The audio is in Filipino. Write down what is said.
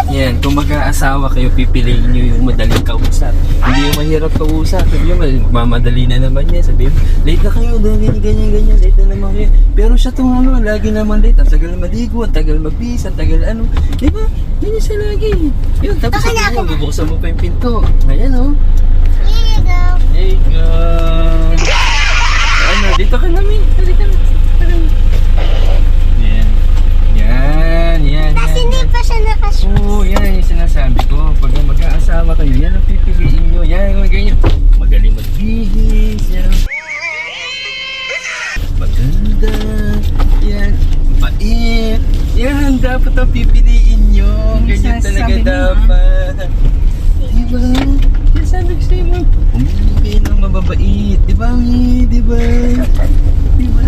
Yan, kung mag-aasawa kayo, pipiliin nyo yung madaling kausap. Hindi yung mahirap kausap. Sabi mo, magmamadali na naman yan. Sabi mo, late na kayo, ganyan, late na naman kayo. Pero siya itong ano, lagi naman late. Ang tagal maligo, ang tagal magbis, ang tagal ano. Diba? Ganyan siya lagi. Yun, tapos sabi mo, bubuksan mo pa yung pinto. Ayan o. Here you go. There you go. Ano, dito ka namin. Halika na. Yan. Tapos hindi pa siya nakashoes. Oo, yan yung sinasabi ko. Pag mag-aasawa kayo, yan ang pipiliin nyo. Yan, ganyan. Magaling magbihis. Yan. Maganda. Yan. Bait. Yan, dapat ang pipiliin nyo. Ganyan talaga dapat. Diba? Yan sabi ko sa'yo mo. Pumili kayo ng mababait. Diba, Mi? Diba? Diba?